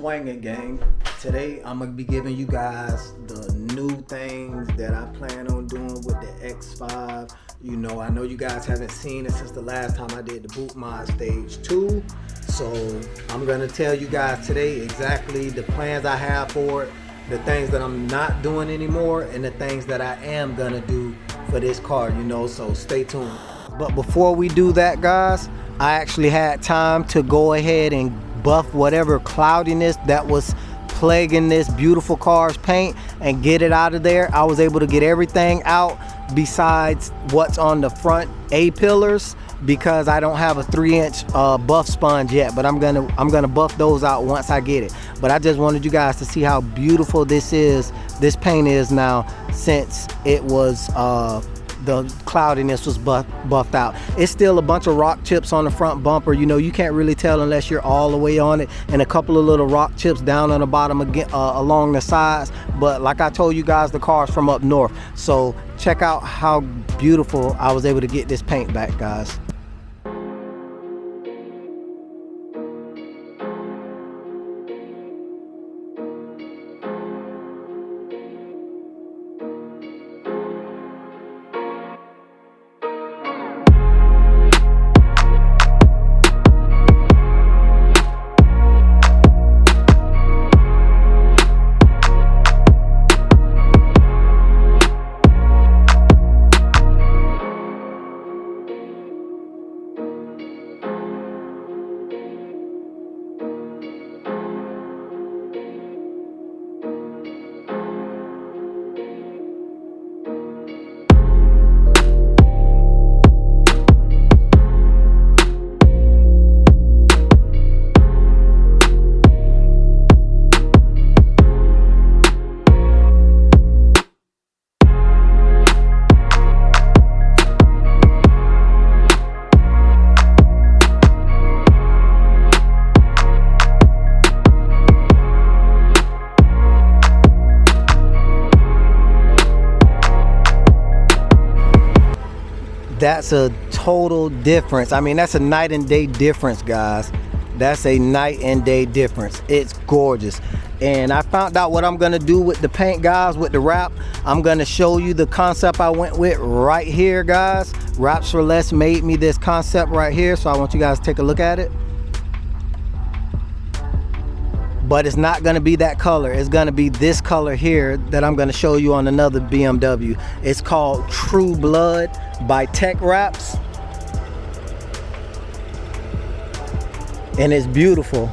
swinging, gang. Today I'm gonna be giving you guys the new things that I plan on doing with the X5. You know, I know you guys haven't seen it since the last time I did the boot mod stage 2. So I'm gonna tell you guys today exactly the plans I have for it, the things that I'm not doing anymore, and the things that I am gonna do for this car, you know, so stay tuned. But before we do that, guys, I actually had time to go ahead and buff whatever cloudiness that was plaguing this beautiful car's paint and get it out of there. I was able to get everything out besides what's on the front A-pillars because I don't have a 3-inch buff sponge yet, but I'm gonna buff those out once I get it. But I just wanted you guys to see how beautiful this paint is now since it was the cloudiness was buffed out. It's still a bunch of rock chips on the front bumper. You know, you can't really tell unless you're all the way on it, and a couple of little rock chips down on the bottom again, along the sides. But like I told you guys, the car's from up north, so check out how beautiful I was able to get this paint back, guys. That's a total difference. I mean, that's a night and day difference, guys. That's a night and day difference. It's gorgeous. And I found out what I'm gonna do with the paint, guys, with the wrap. I'm gonna show you the concept I went with right here, guys. Wraps for Less made me this concept right here, so I want you guys to take a look at it. But it's not gonna be that color. It's gonna be this color here that I'm gonna show you on another BMW. It's called True Blood by Tech Wraps. And it's beautiful.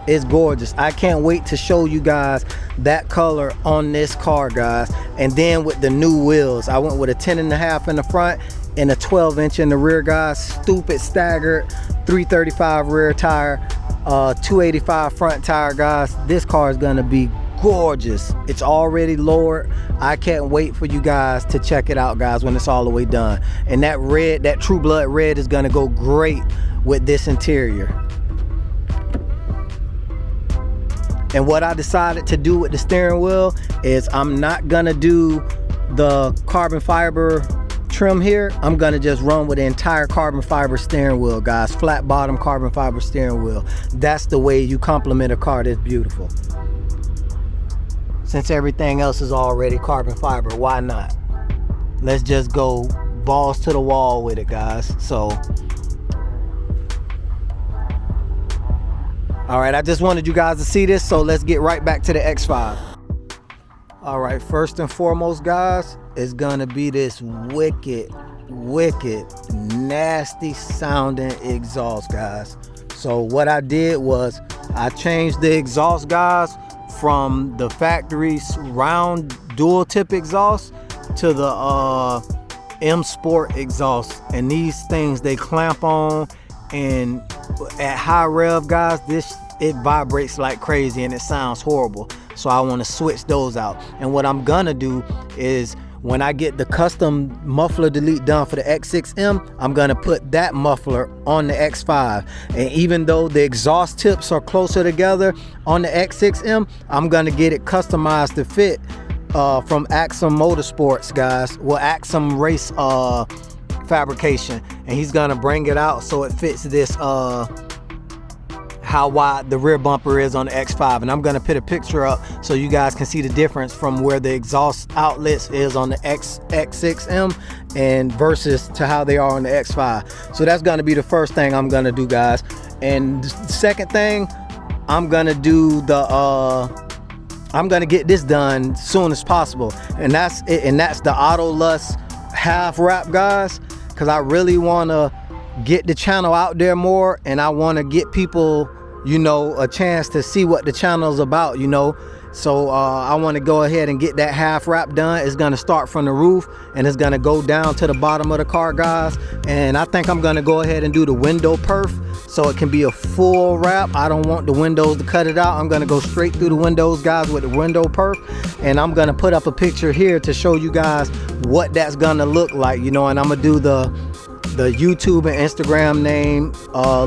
It's gorgeous. I can't wait to show you guys that color on this car, guys. And then with the new wheels, I went with a 10.5 in the front and a 12-inch in the rear, guys. Stupid staggered 335 rear tire, 285 front tire, guys. This car is gonna be gorgeous. It's already lowered. I can't wait for you guys to check it out, guys, when it's all the way done. And that red, that True Blood red, is gonna go great with this interior. And what I decided to do with the steering wheel is I'm not gonna do the carbon fiber trim here. I'm gonna just run with the entire carbon fiber steering wheel, guys. Flat bottom carbon fiber steering wheel. That's the way you complement a car that's beautiful. Since everything else is already carbon fiber, why not? Let's just go balls to the wall with it, guys. So, all right, I just wanted you guys to see this, so let's get right back to the X5. All right, first and foremost, guys, it's gonna be this wicked, nasty sounding exhaust, guys. So what I did was I changed the exhaust, guys, from the factory's round dual tip exhaust to the M Sport exhaust. And these things, they clamp on, and at high rev, guys, it vibrates like crazy and it sounds horrible. So I want to switch those out. And what I'm gonna do is, when I get the custom muffler delete done for the X6M, I'm gonna put that muffler on the X5. And even though the exhaust tips are closer together on the X6M, I'm gonna get it customized to fit from Axum Motorsports, guys. Well, Axum Race fabrication, and he's gonna bring it out so it fits this how wide the rear bumper is on the X5, and I'm gonna put a picture up so you guys can see the difference from where the exhaust outlets is on the X6M and versus to how they are on the X5. So that's gonna be the first thing I'm gonna do, guys. And the second thing, I'm gonna do I'm gonna get this done soon as possible, and that's it. And that's the Auto Lust half wrap, guys, because I really want to get the channel out there more, and I want to get people, you know, a chance to see what the channel is about, you know. So I want to go ahead and get that half wrap done. It's going to start from the roof and it's going to go down to the bottom of the car, guys. And I think I'm going to go ahead and do the window perf so it can be a full wrap. I don't want the windows to cut it out. I'm going to go straight through the windows, guys, with the window perf. And I'm going to put up a picture here to show you guys what that's going to look like, you know. And I'm going to do the YouTube and Instagram name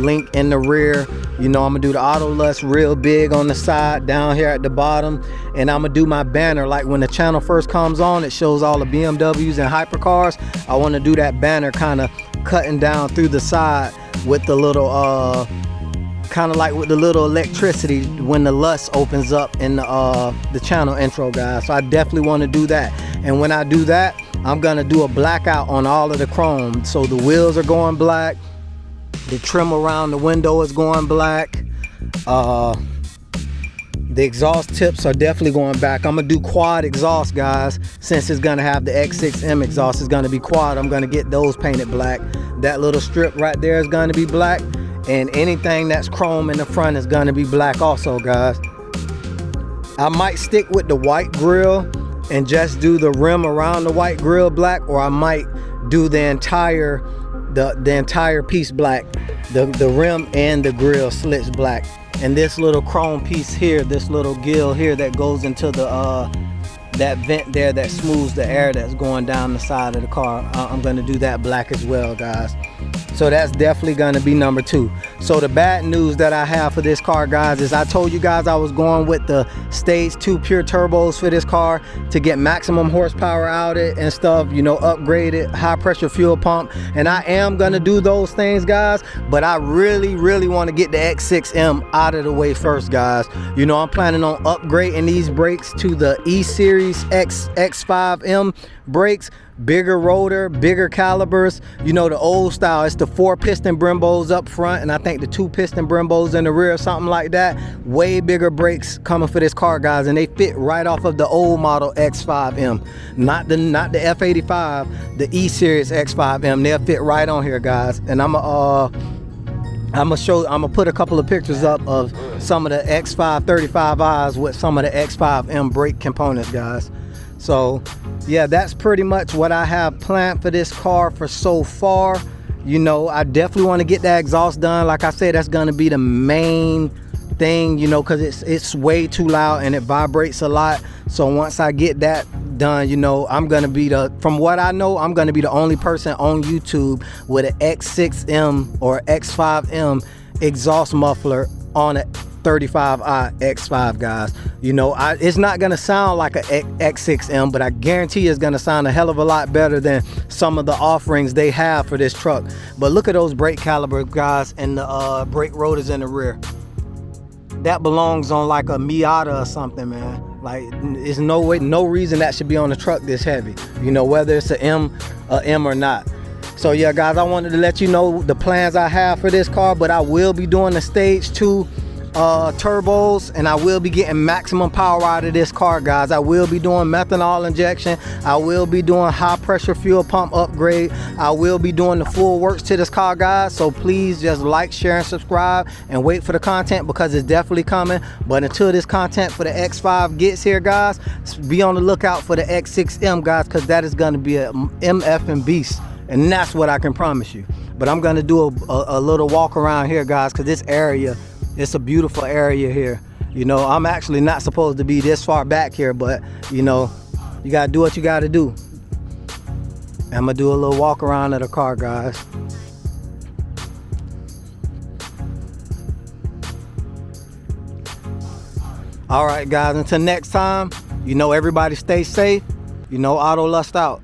link in the rear. You know, I'm gonna do the Auto Lust real big on the side down here at the bottom, and I'm gonna do my banner like when the channel first comes on, it shows all the BMWs and hypercars. I want to do that banner kind of cutting down through the side with the little kind of like with the little electricity when the Lust opens up in the channel intro, guys. So I definitely want to do that. And when I do that, I'm gonna do a blackout on all of the chrome. So the wheels are going black, the trim around the window is going black, the exhaust tips are definitely going back. I'm gonna do quad exhaust, guys. Since it's gonna have the X6M exhaust, it's gonna be quad. I'm gonna get those painted black. That little strip right there is gonna be black, and anything that's chrome in the front is gonna be black also, guys. I might stick with the white grille and just do the rim around the white grille black, or I might do the entire piece black, the rim and the grille slits black. And this little chrome piece here, this little gill here that goes into the that vent there that smooths the air that's going down the side of the car, I'm gonna do that black as well, guys. So that's definitely gonna be number 2. So the bad news that I have for this car, guys, is I told you guys I was going with the stage 2 pure turbos for this car to get maximum horsepower out of it and stuff, you know, upgraded high pressure fuel pump. And I am gonna do those things, guys, but I really want to get the X6M out of the way first, guys. You know, I'm planning on upgrading these brakes to the E-Series X5M brakes. Bigger rotor, bigger calibers, you know, the old style. It's the 4 piston Brembos up front, and I think the 2 piston Brembos in the rear, something like that. Way bigger brakes coming for this car, guys, and they fit right off of the old model X5M, not the F85, the E-Series X5M. They'll fit right on here, guys. And I'm gonna put a couple of pictures up of some of the X5 35Is with some of the X5M brake components, guys. So yeah, that's pretty much what I have planned for this car for so far. You know, I definitely want to get that exhaust done. Like I said, that's going to be the main thing, you know, because it's way too loud and it vibrates a lot. So once I get that done, you know, I'm going to be from what I know, I'm going to be the only person on YouTube with an X6M or X5M exhaust muffler on a 35i X5, guys. You know, it's not gonna sound like a X6M, but I guarantee it's gonna sound a hell of a lot better than some of the offerings they have for this truck. But look at those brake calibers, guys, and the brake rotors in the rear. That belongs on like a Miata or something, man. Like, there's no way, no reason that should be on the truck this heavy, you know, whether it's a M or not. So yeah, guys, I wanted to let you know the plans I have for this car, but I will be doing the stage 2 turbos, and I will be getting maximum power out of this car, guys. I will be doing methanol injection. I will be doing high pressure fuel pump upgrade. I will be doing the full works to this car, guys. So please just like, share, and subscribe, and wait for the content, because it's definitely coming. But until this content for the X5 gets here, guys, be on the lookout for the X6M, guys, because that is going to be a MF beast, and that's what I can promise you. But I'm going to do a little walk around here, guys, because this area, it's a beautiful area here. You know, I'm actually not supposed to be this far back here, but you know, you gotta do what you gotta do. I'm gonna do a little walk around of the car, guys. All right, guys, until next time, you know, everybody stay safe. You know, Auto Lust out.